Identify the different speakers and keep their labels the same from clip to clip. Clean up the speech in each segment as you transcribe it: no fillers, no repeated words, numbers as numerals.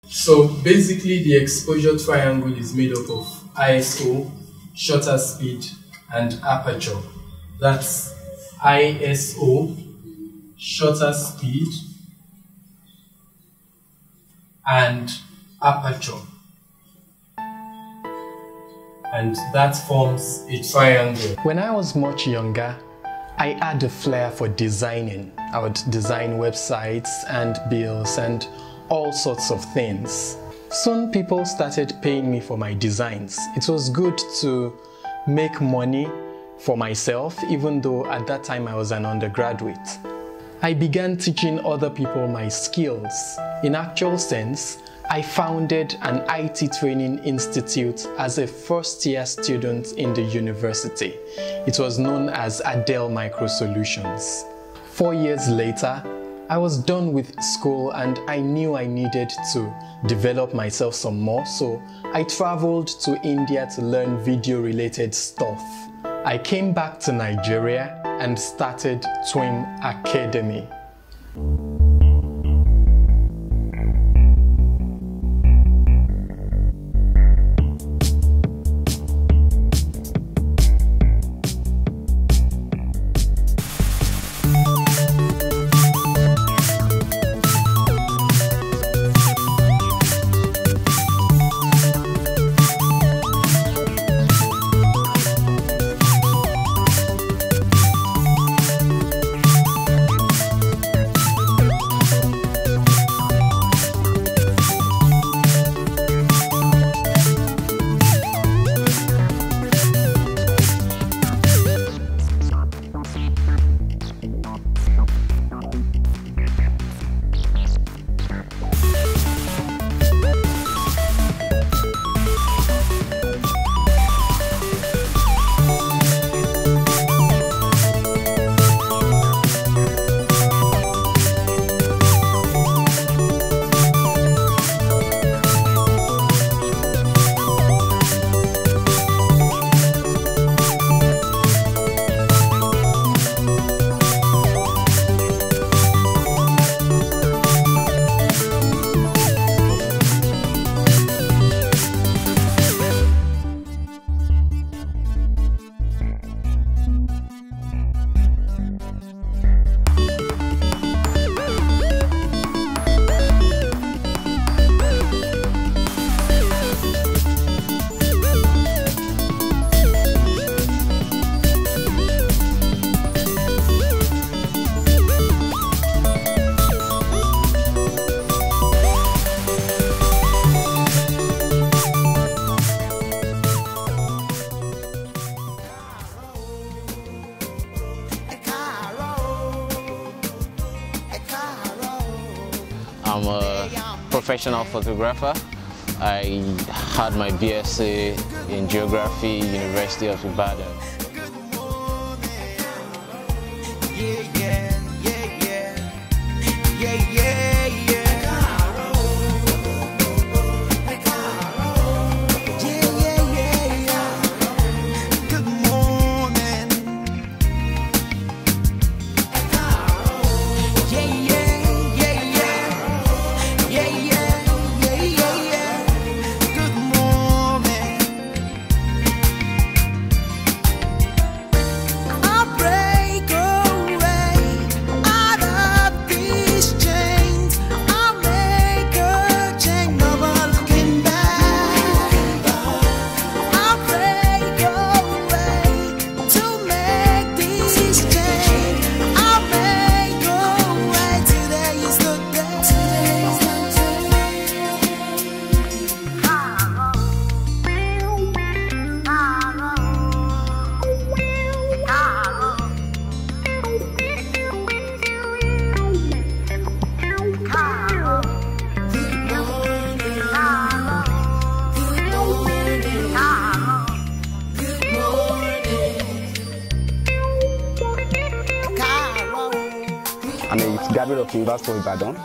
Speaker 1: So basically the exposure triangle is made up of ISO, shutter speed, and aperture. That's ISO, shutter speed, and aperture. And that forms a triangle.
Speaker 2: When I was much younger, I had a flair for designing. I would design websites and bills and all sorts of things. Soon people started paying me for my designs. It was good to make money for myself, even though at that time I was an undergraduate. I began teaching other people my skills. In actual sense, I founded an IT training institute as a first-year student in the university. It was known as Adele Micro Solutions. 4 years later, I was done with school and I knew I needed to develop myself some more, so I traveled to India to learn video-related stuff. I came back to Nigeria and started Twim Academy.
Speaker 3: I'm a professional photographer. I had my BSc in Geography, University of Ibadan.
Speaker 4: I'm a graduate of University of Ibadan,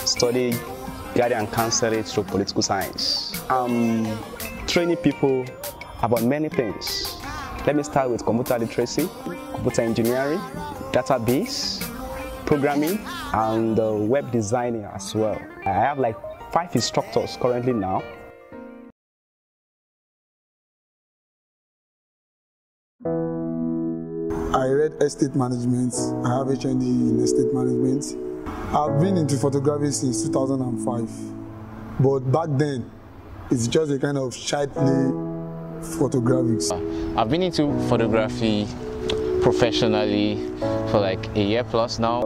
Speaker 4: studied guidance and counseling through political science. I'm training people about many things. Let me start with computer literacy, computer engineering, database, programming, and web designing as well. I have like 5 instructors currently now.
Speaker 5: I read estate management. I have HND in estate management. I've been into photography since 2005, but back then it's just a kind of child play photographics.
Speaker 3: I've been into photography professionally for like a year plus now.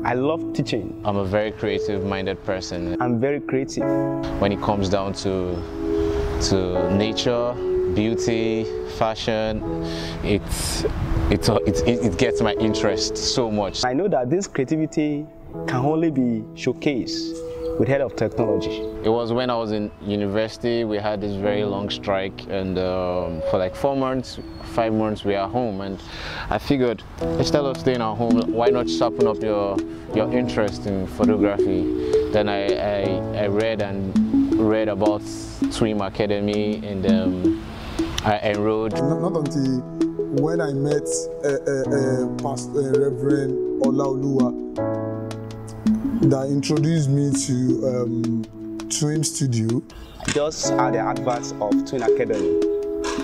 Speaker 4: I love teaching.
Speaker 3: I'm a very creative-minded person.
Speaker 4: I'm very creative.
Speaker 3: When it comes down to nature, beauty, fashion, it gets my interest so much.
Speaker 4: I know that this creativity can only be showcased with head of technology.
Speaker 3: It was when I was in university. We had this very long strike, and for like 4 months, 5 months, we are home, and I figured instead of staying at home, why not sharpen up your interest in photography? Then I read about Twim Academy, and I enrolled.
Speaker 5: Not until when I met Pastor Reverend Olaoluwa that introduced me to Twim Studio.
Speaker 4: I just had the adverts of Twim Academy.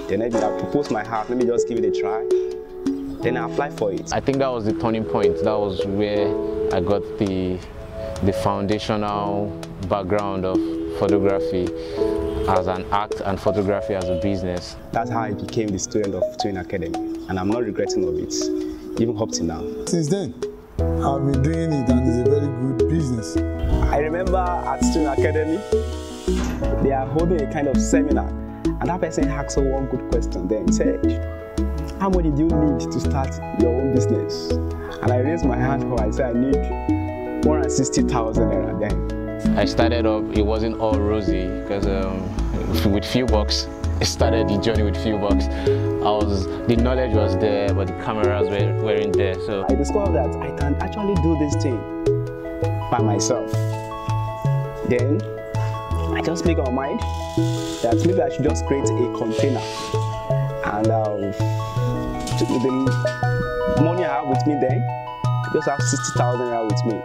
Speaker 4: Then I proposed my heart, let me just give it a try. Then I applied for it.
Speaker 3: I think that was the turning point. That was where I got the foundational background of photography as an act and photography as a business.
Speaker 4: That's how I became the student of Twim Academy, and I'm not regretting of it, even up to now.
Speaker 5: Since then, I've been doing it, and it's a very good business.
Speaker 4: I remember at Twim Academy, they are holding a kind of seminar, and that person asked one good question. Then he said, "How much did you need to start your own business?" And I raised my hand, I said, "I need 160,000 naira then."
Speaker 3: I started off, it wasn't all rosy, because with few bucks, I started the journey with few bucks. The knowledge was there, but the cameras weren't there. So
Speaker 4: I discovered that I can actually do this thing by myself. Then I just make up my mind that maybe I should just create a container, and the money I have with me then, I just have 60,000 naira with me.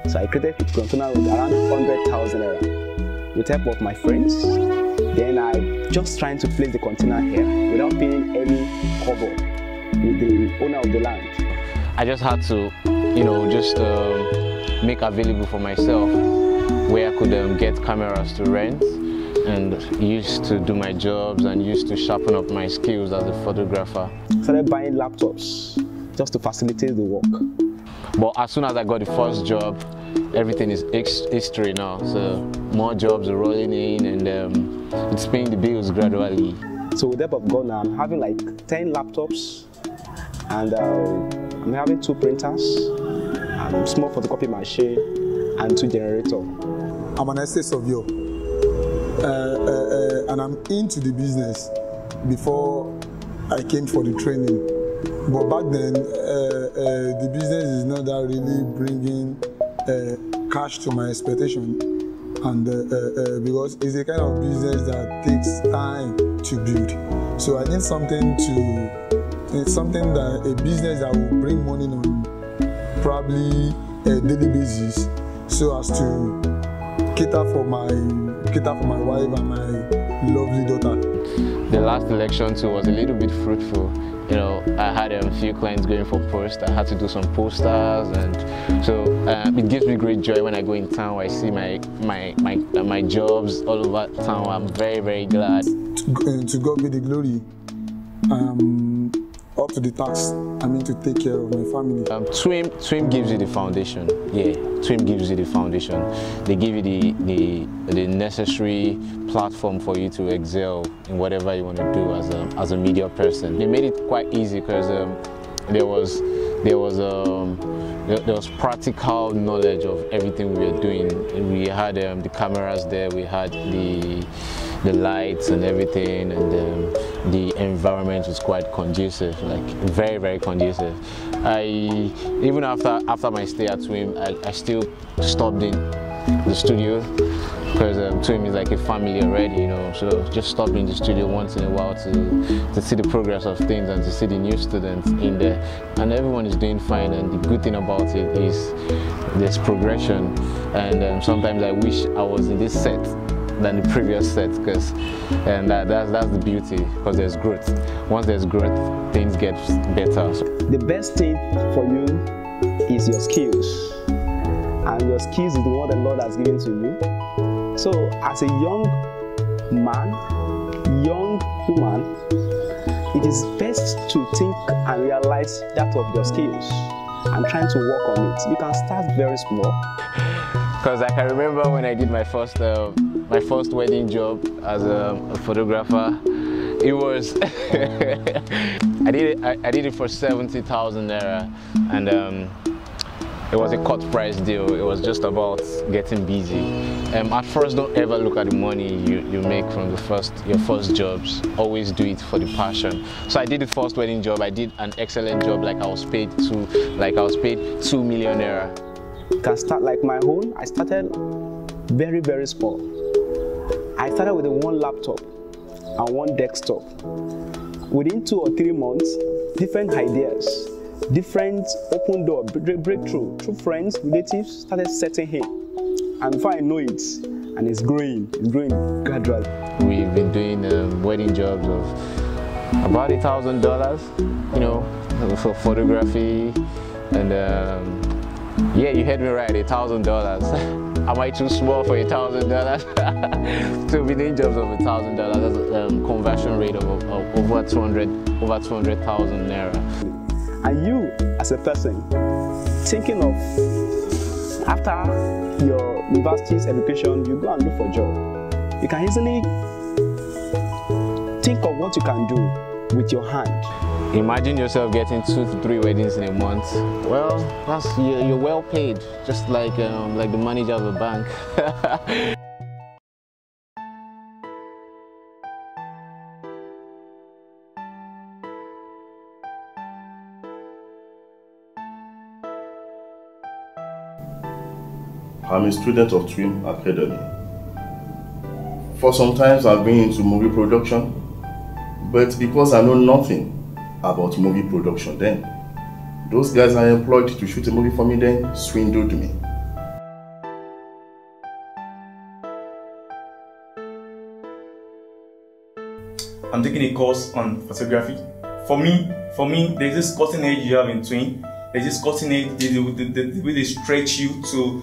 Speaker 4: So I created a container with around 100,000 naira with the help of my friends. Then I just trying to place the container here without paying any cover with the owner of the land.
Speaker 3: I just had to, make available for myself where I could get cameras to rent and used to do my jobs and used to sharpen up my skills as a photographer.
Speaker 4: I started buying laptops just to facilitate the work.
Speaker 3: But as soon as I got the first job, everything is history now. So more jobs are rolling in, and it's paying the bills gradually.
Speaker 4: So with the help of God now, I'm having like 10 laptops, and I'm having 2 printers, small photocopy machine, and 2 generators.
Speaker 5: I'm an estate surveyor, and I'm into the business before I came for the training. But back then, the business is not that really bringing cash to my expectation, and because it's a kind of business that takes time to build. So I need something that a business that will bring money on probably a daily basis, so as to cater for my wife and my lovely daughter.
Speaker 3: The last election too was a little bit fruitful. I had a few clients going for posts. I had to do some posters, and so it gives me great joy when I go in town. I see my jobs all over town. I'm very, very glad.
Speaker 5: To God be the glory. Up to the task. To take care of my family.
Speaker 3: Twim gives you the foundation. Yeah, Twim gives you the foundation. They give you the necessary platform for you to excel in whatever you want to do as a media person. They made it quite easy because there was practical knowledge of everything we were doing. We had the cameras there. We had the lights and everything, and the environment was quite conducive, like very, very conducive. Even after my stay at Twim, I still stopped in the studio because Twim is like a family already, you know. So just stop in the studio once in a while to see the progress of things and to see the new students in there. And everyone is doing fine, and the good thing about it is there's progression. And sometimes I wish I was in this set than the previous set, because that's the beauty, because there's growth. Once there's growth, things get better.
Speaker 4: The best thing for you is your skills, and your skills is the one the Lord has given to you. So as a young man, young woman, it is best to think and realize that of your skills and trying to work on it. You can start very small.
Speaker 3: Because I can remember when I did my first wedding job as a photographer. It was I did it for 70,000 naira, and it was a cut price deal. It was just about getting busy. At first, don't ever look at the money you make from your first jobs. Always do it for the passion. So I did the first wedding job. I did an excellent job. I was paid 2 million naira.
Speaker 4: You can start like my own. I started very, very small. I started with one laptop and one desktop. Within 2 or 3 months, different ideas, different open door, breakthrough, through friends, relatives started setting in. And before I know it, and it's growing gradually. We've
Speaker 3: been doing wedding jobs of about $1,000, you know, for photography, and yeah, you heard me right, $1,000. Am I too small for $1,000? So we're doing jobs of $1,000. That's a conversion rate of over 200,000 naira.
Speaker 4: And you, as a person, thinking of after your university's education, you go and look for a job. You can easily think of what you can do with your hand.
Speaker 3: Imagine yourself getting 2 to 3 weddings in a month. Well, you're well paid, just like the manager of a bank.
Speaker 6: I'm a student of Twim Academy. For some time I've been into movie production, but because I know nothing about movie production then, those guys I employed to shoot a movie for me then swindled me.
Speaker 7: I'm taking a course on photography. For me, there's this cutting edge you have in Twim. There's this cutting edge, the way they stretch you to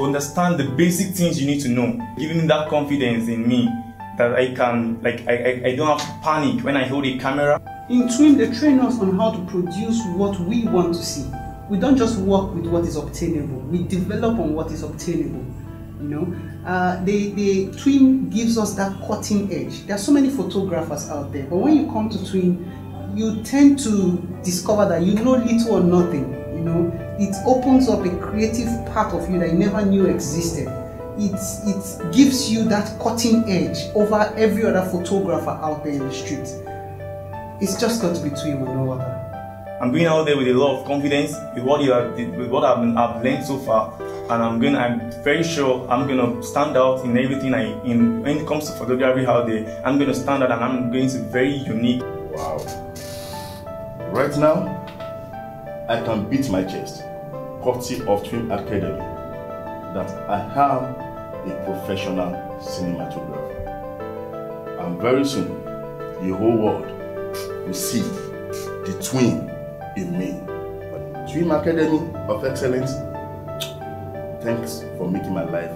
Speaker 7: understand the basic things you need to know, giving me that confidence in me that I can, I don't have to panic when I hold a camera.
Speaker 8: In Twim, they train us on how to produce what we want to see. We don't just work with what is obtainable. We develop on what is obtainable. You know, the Twim gives us that cutting edge. There are so many photographers out there, but when you come to Twim, you tend to discover that you know little or nothing. You know, it opens up a creative part of you that you never knew existed. It gives you that cutting edge over every other photographer out there in the street. It's just got to be Twim or no other.
Speaker 7: I'm going out there with a lot of confidence with what I've learned so far, and I'm very sure I'm gonna stand out in everything when it comes to photography out there. I'm gonna stand out, and I'm going to be very unique.
Speaker 6: Wow. Right now, I can beat my chest, courtesy of Twim Academy, that I am a professional cinematographer. And very soon, the whole world will see the Twim in me. Twim Academy of Excellence, thanks for making my life